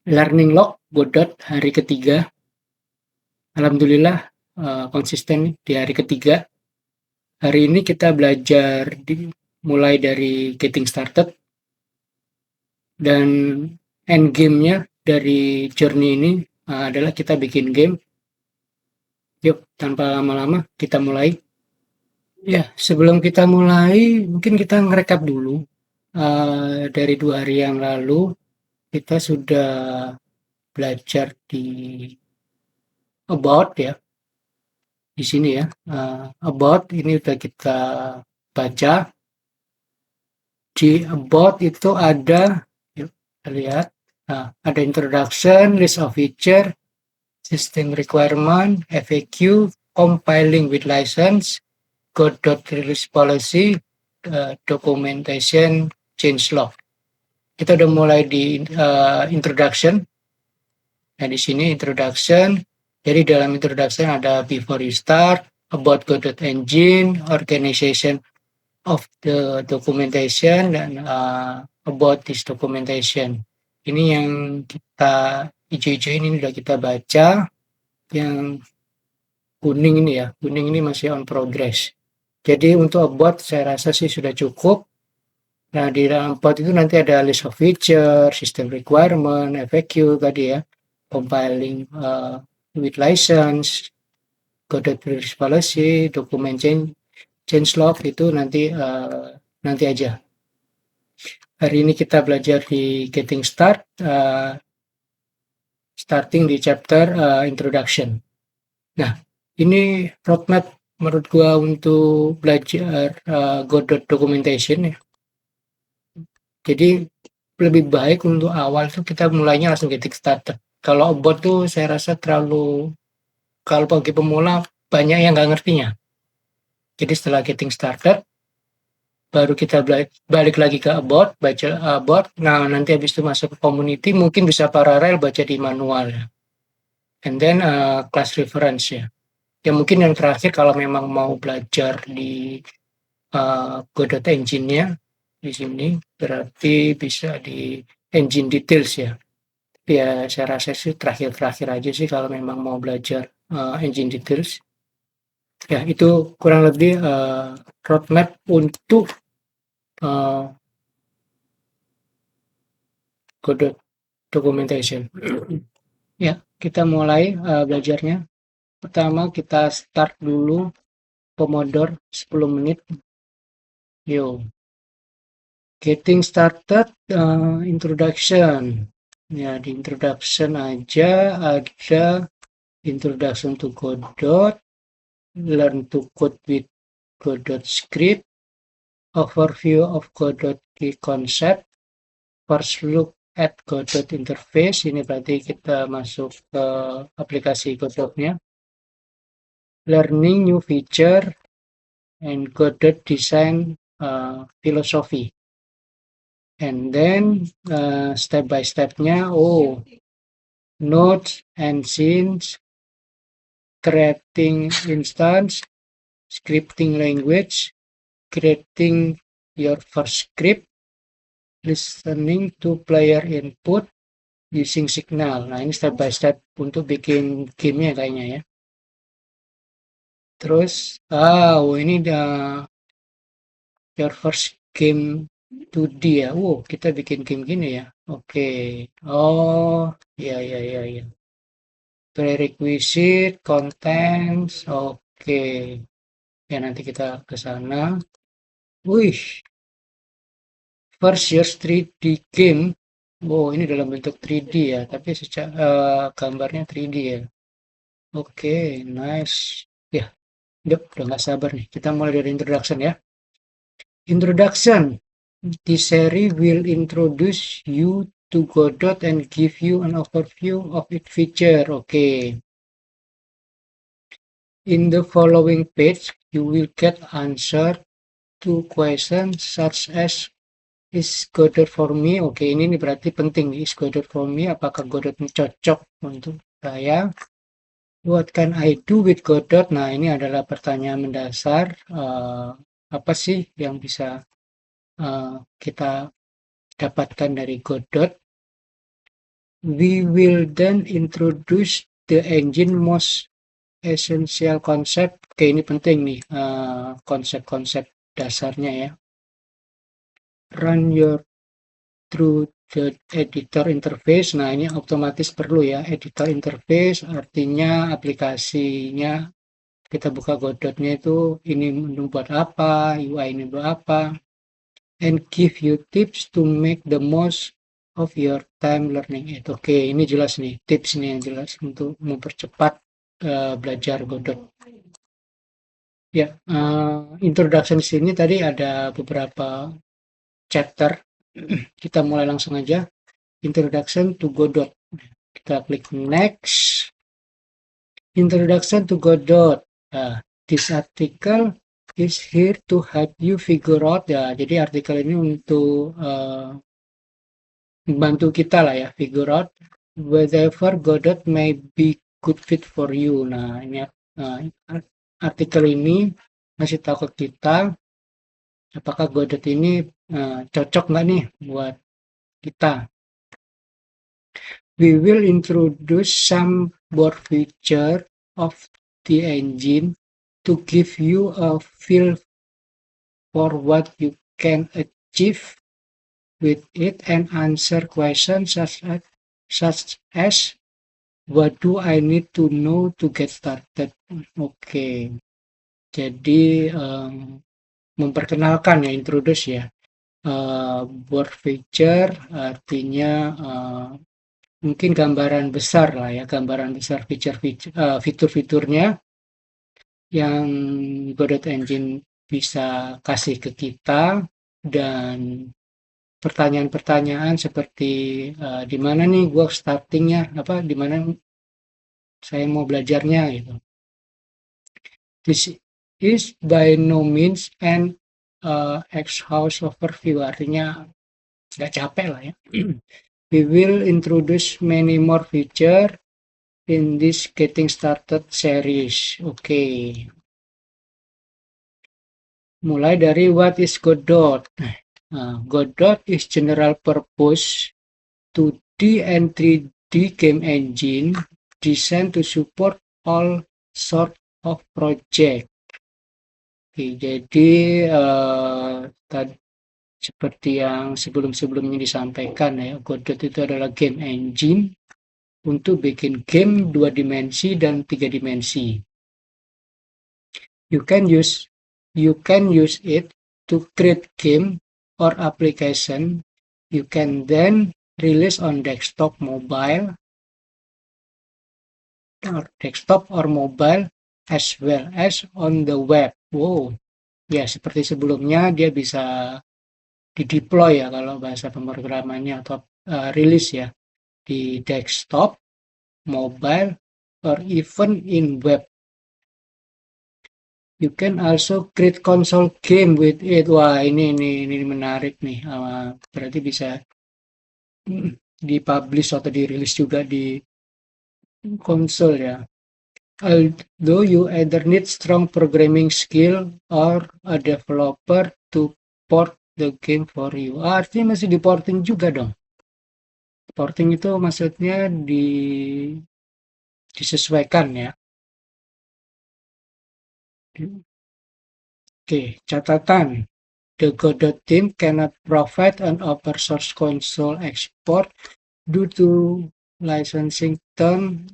Learning log Godot hari ketiga. Alhamdulillah konsisten di hari ketiga. Hari ini kita belajar mulai dari getting started dan end game-nya dari journey ini adalah kita bikin game. Yuk, tanpa lama-lama kita mulai. Ya, sebelum kita mulai, mungkin kita ngerekap dulu. Dari 2 hari yang lalu, kita sudah belajar di about ya, di sini ya. About ini udah kita baca. Di about itu ada, yuk kita lihat, ada introduction, list of feature, system requirement, FAQ, compiling with license, Godot release policy, documentation, change log. Kita udah mulai di introduction. Nah, di sini introduction. Jadi dalam introduction ada before you start, about Godot engine, organization of the documentation, dan about this documentation. Ini yang kita hijau-hijau ini udah kita baca. Yang kuning ini ya, kuning ini masih on progress. Jadi untuk about saya rasa sih sudah cukup. Nah, di dalam about itu nanti ada list of feature, system requirement, FAQ tadi ya, compiling with license, Godot release policy, document change log itu nanti aja. Hari ini kita belajar di getting starting di chapter introduction. Nah, ini roadmap menurut gua untuk belajar Godot documentation ya. Jadi lebih baik untuk awal tuh kita mulainya langsung getting started. Kalau about tuh saya rasa kalau bagi pemula banyak yang nggak ngertinya. Jadi setelah getting started, baru kita balik lagi ke about, baca about. Nah, nanti habis itu masuk ke community, mungkin bisa paralel baca di manual ya. And then class reference ya. Ya mungkin yang terakhir kalau memang mau belajar di Godot engine-nya di sini, berarti bisa di engine details ya. Ya saya rasa sih terakhir aja sih kalau memang mau belajar engine details. Ya itu kurang lebih roadmap untuk Godot documentation. Ya, kita mulai belajarnya. Pertama kita start dulu Pomodoro 10 menit. Yo. Getting started introduction. Ya, di introduction aja ada introduction to Godot, learn to code with Godot script, overview of Godot key concept, first look at Godot interface. Ini berarti kita masuk ke aplikasi Godot-nya. Learning new feature and Godot design philosophy. And then step by stepnya, nodes and scenes, creating instance, scripting language, creating your first script, listening to player input, using signal. Nah, ini step by step untuk bikin gamenya kayaknya ya. Terus, ini udah your first game 2D ya. Kita bikin game gini ya. Oke. Oh, ya. Prerequisite, contents, oke. Ya, nanti kita ke sana. Wih, first year 3D game. Ini dalam bentuk 3D ya, tapi secara gambarnya 3D ya. Oke, nice. Ya, udah nggak sabar nih. Kita mulai dari introduction ya. Introduction. This series will introduce you to Godot and give you an overview of its feature. Okay. In the following page, you will get answer to questions such as is Godot for me? Oke, ini berarti penting nih. Is Godot for me? Apakah Godot cocok untuk saya? What can I do with Godot? Nah, ini adalah pertanyaan mendasar. Apa sih yang bisa kita dapatkan dari Godot? We will then introduce the engine most essential concept. Oke, ini penting nih, konsep-konsep dasarnya ya. Run your through the editor interface. Nah, ini otomatis perlu ya, editor interface artinya aplikasinya kita buka Godot-nya itu ini buat apa, UI ini buat apa, and give you tips to make the most of your time learning it. Oke, ini jelas nih, tips nih yang jelas untuk mempercepat belajar Godot. Ya, introduction sini tadi ada beberapa chapter. Kita mulai langsung aja. Introduction to Godot. Kita klik next. Introduction to Godot. This article is here to help you figure out ya. Jadi artikel ini untuk membantu kita lah ya, figure out whether Godot may be good fit for you. Nah, ini artikel ini masih tahu ke kita apakah Godot ini cocok nggak nih buat kita. We will introduce some more feature of the engine to give you a feel for what you can achieve with it and answer questions such as what do I need to know to get started. Oke. Jadi memperkenalkan ya, introduce ya. Board feature artinya mungkin gambaran besar lah ya, gambaran besar fitur-fiturnya yang Godot Engine bisa kasih ke kita, dan pertanyaan-pertanyaan seperti di mana nih gua startingnya, apa di mana saya mau belajarnya gitu. This is by no means an exhaustive overview, artinya nggak capek lah ya. We will introduce many more feature in this getting started series. Oke. Mulai dari what is Godot. Godot is general purpose 2D and 3D game engine designed to support all sort of project. Oke, jadi seperti yang sebelum-sebelumnya disampaikan ya, Godot itu adalah game engine untuk bikin game 2 dimensi dan 3 dimensi. You can use it to create game or application. You can then release on desktop or mobile as well as on the web. Wow. Ya, seperti sebelumnya dia bisa di-deploy ya kalau bahasa pemrogramannya, atau rilis ya di desktop, mobile, or even in web. You can also create console game with it. Wah, ini menarik nih. Berarti bisa dipublish atau dirilis juga di konsol ya. Although you either need strong programming skill or a developer to port the game for you. Artinya masih di porting juga dong. Porting itu maksudnya disesuaikan ya. Oke, catatan. The Godot team cannot provide an open source console export due to licensing term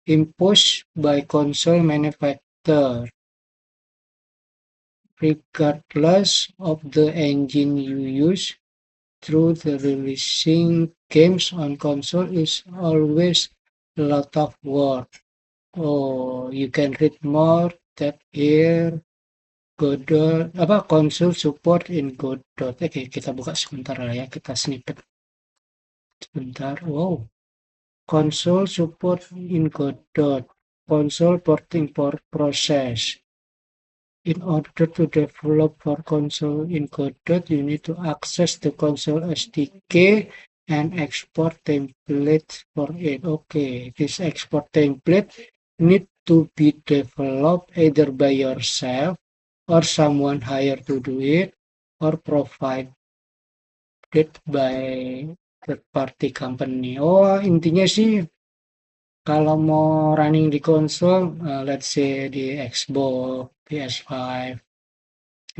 imposed by console manufacturer. Regardless of the engine you use, through the releasing games on console is always a lot of work. Oh, you can read more that here. Godot, console support in Godot. Oke, kita buka sebentar lah ya, kita snippet sebentar. Wow, console support in Godot, console porting process. In order to develop for console in Godot, you need to access the console SDK and export templates for it. Okay, this export template need to be developed either by yourself or someone hired to do it, or provided by third party company. Oh, intinya sih kalau mau running di konsol, let's say di Xbox, PS5,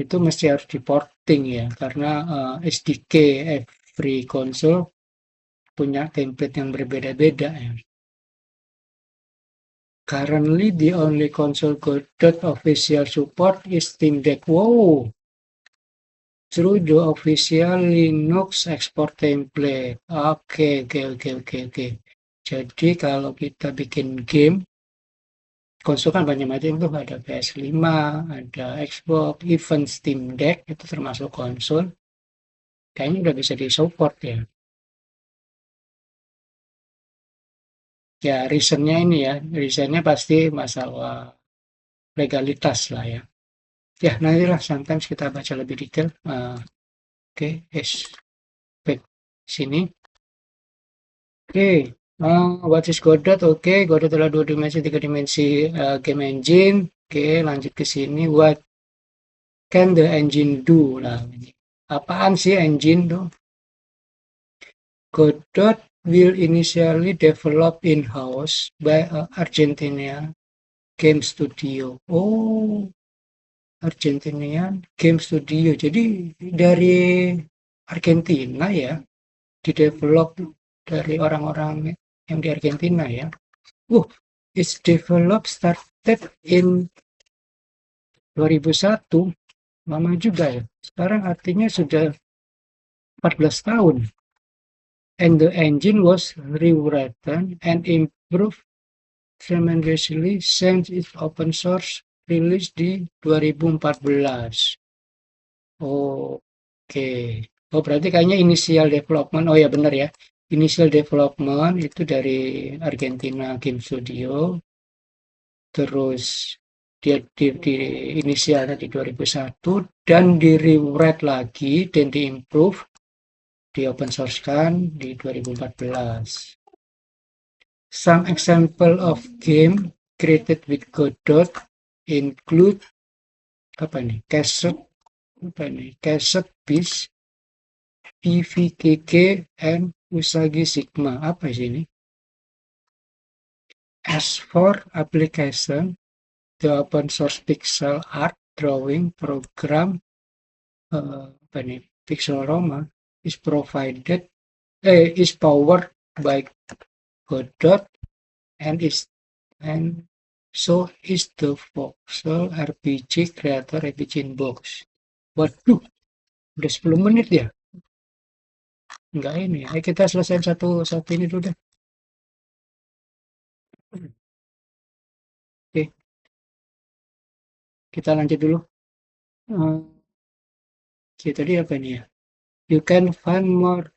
itu mesti harus di-porting ya, karena SDK every console punya template yang berbeda-beda ya. Currently, the only console Godot official support is Steam Deck. Wow, through the official Linux export template. Oke. Jadi kalau kita bikin game, konsol kan banyak macam tuh, ada PS5, ada Xbox, even Steam Deck itu termasuk konsol. Kayaknya udah bisa disupport ya. Ya, reasonnya ini ya, reasonnya pasti masalah legalitas lah ya. Ya, nantilah sometimes kita baca lebih detail. Oke, spek sini. Oke, what is Godot? Oke, Godot adalah dua dimensi, tiga dimensi game engine. Oke, lanjut ke sini. What can the engine do? Nah, ini. Apaan sih engine tuh? Godot will initially develop in-house by Argentina game studio. Oh, Argentinian game studio. Jadi dari Argentina ya, didevelop dari orang-orang yang di Argentina ya. Its develop started in 2001, lama juga ya. Sekarang artinya sudah 14 tahun. And the engine was rewritten and improved tremendously since its open source release di 2014. Oke. Oh, berarti kayaknya initial development. Oh ya benar ya. Initial development itu dari Argentina Game Studio. Terus dia di inisialnya di 2001 dan di rewrite lagi dan diimprove, di open source kan di 2014. Some example of game created with Godot include apa nih? Cassette Beast, PVKK, and Usagi Sigma. Apa sih ini? As for application, the open source pixel art drawing program apa nih, Pixelroma is powered by Godot and and so is the Voxel RPG Creator RPG Inbox. Waduh, udah 10 menit ya? Enggak ini. Ayo kita selesaiin satu ini dulu deh. Oke, kita lanjut dulu. Oke, tadi apa ini ya? You can find more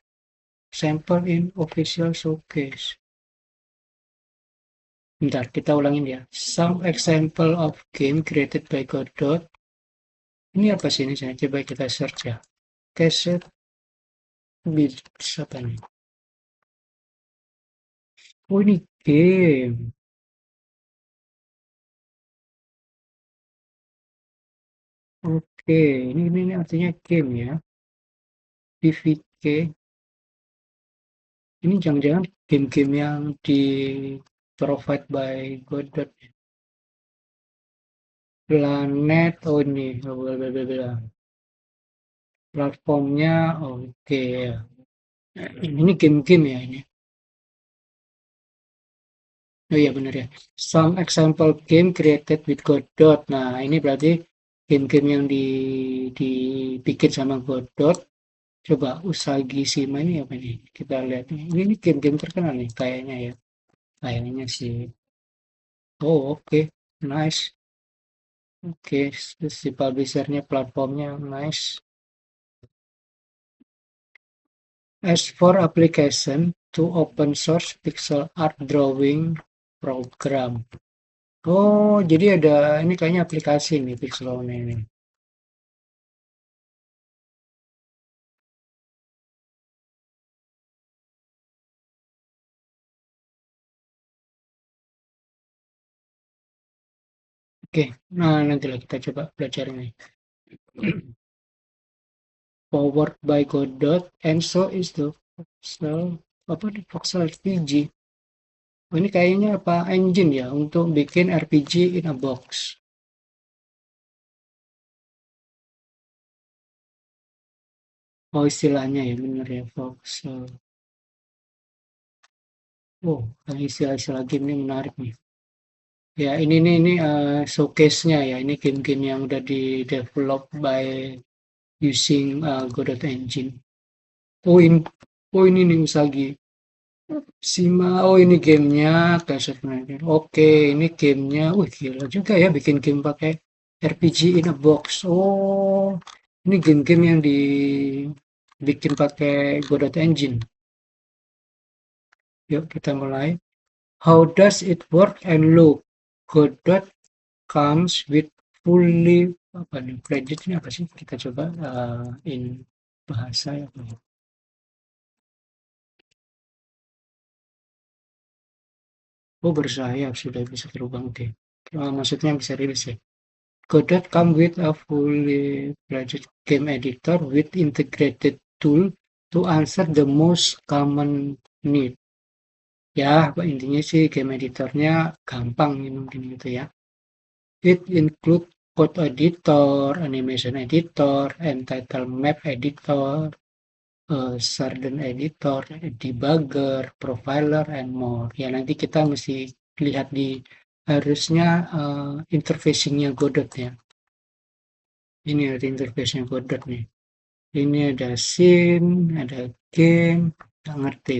sample in official showcase. Bentar, kita ulangin ya. Some example of game created by Godot. Ini apa sih ini? Coba kita search ya. Cassette Beats apa nih? Oh ini game. Oke, ini artinya game ya. PVK. Ini jangan-jangan game-game yang di provide by Godot. Planet, oh ini, platformnya, oke ya. Ini game-game ya ini. Oh iya benar ya. Some example game created with Godot. Nah ini berarti game-game yang dibikin sama Godot. Coba Usagi Shima ini apa nih? Kita lihat nih. Ini game-game terkenal nih kayaknya ya. Kayaknya sih. Oh oke. Nice. Oke, si publishernya platformnya nice. As for application to open source pixel art drawing program. Oh, jadi ada ini kayaknya aplikasi nih Pixelone ini. Oke, nah nantilah kita coba belajar ini. Powered by Godot and so is the apa di Voxel RPG. Oh, ini kayaknya apa engine ya untuk bikin RPG in a box. Oh, istilahnya ya bener ya Voxel. Oh, istilah-istilah game ini menarik nih. Ya, ini showcase-nya ya. Ini game-game yang udah di-develop by using Godot Engine. Oh, ini nih Usagi. Sima, oh ini gamenya Clash of Clans. Oke, ini gamenya. Wih, gila juga ya bikin game pakai RPG in a box. Oh, ini game-game yang dibikin pakai Godot Engine. Yuk kita mulai. How does it work and look? Godot comes with fully apa nih? Fledged ini apa sih? Kita coba in bahasa ya. Oh, bersayap sudah bisa terbang. Oke. Maksudnya bisa rilis ya. Godot come with a fully fledged game editor with integrated tool to answer the most common need. Ya, intinya sih game editornya gampang ini mungkin gitu ya. It include code editor, animation editor, and title map editor, Sarden editor, debugger, profiler, and more. Ya nanti kita mesti lihat di harusnya interfacing-nya Godot ya. Ini ada interface-nya Godot nih. Ini ada scene, ada game, nggak ngerti.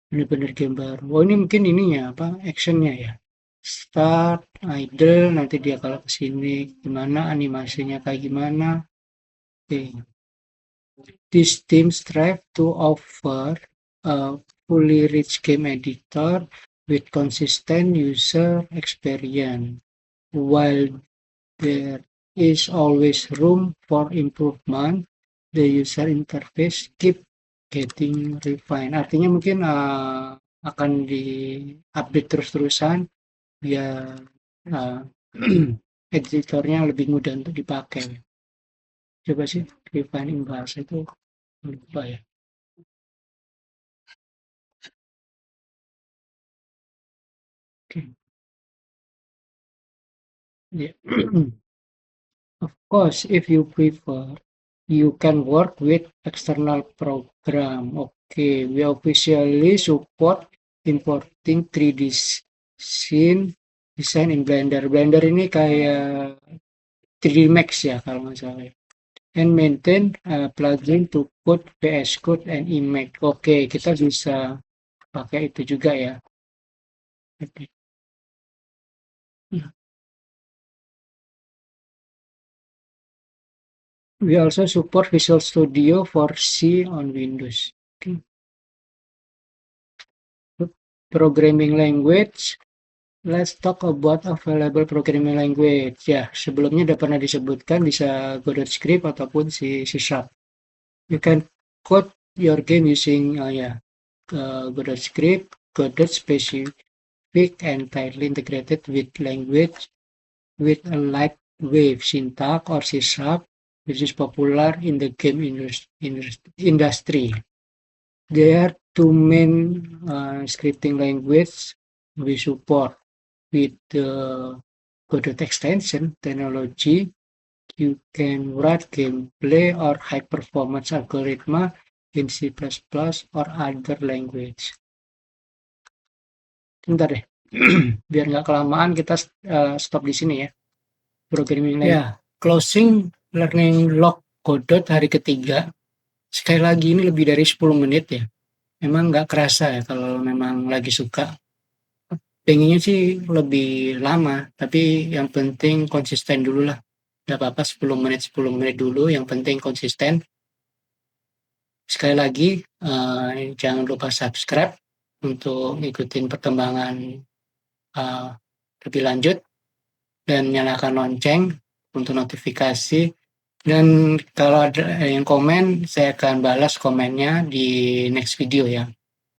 Bener-bener game baru. Oh ini mungkin ininya apa actionnya ya. Start, idle, nanti dia kalau kesini gimana animasinya kayak gimana. Oke. This team strive to offer a fully rich game editor with consistent user experience, while there is always room for improvement. The user interface keep getting refined. Artinya mungkin akan di-update terus-terusan biar uh, editornya lebih mudah untuk dipakai. Coba sih refining bahasa itu lupa ya. Okay. Yeah. Of course, if you prefer, you can work with external program. Okay, we officially support importing 3D scene design in Blender. Blender ini kayak 3D Max ya kalau nggak salah. And maintain plugin to code VS Code and Emacs. Oke, kita bisa pakai itu juga ya. Okay. We also support Visual Studio for C on Windows. Okay. Programming language. Let's talk about available programming language. Ya, sebelumnya udah pernah disebutkan bisa Godot Script ataupun C Sharp. You can code your game using Godot Script, Godot specific and tightly integrated with language with a lightweight syntax or C Sharp, which is popular in the game industry. There are two main scripting languages we support with the Godot extension technology. You can write gameplay or high-performance algorithm in C++ or other language. Bentar deh, biar nggak kelamaan kita stop di sini ya. Programming language. Ya, closing learning log Godot hari ketiga. Sekali lagi ini lebih dari 10 menit ya. Memang nggak kerasa ya kalau memang lagi suka. Pengennya sih lebih lama, tapi yang penting konsisten dulu lah. Nggak apa-apa 10 menit dulu, yang penting konsisten. Sekali lagi, jangan lupa subscribe untuk ngikutin perkembangan lebih lanjut, dan nyalakan lonceng untuk notifikasi. Dan kalau ada yang komen, saya akan balas komennya di next video ya.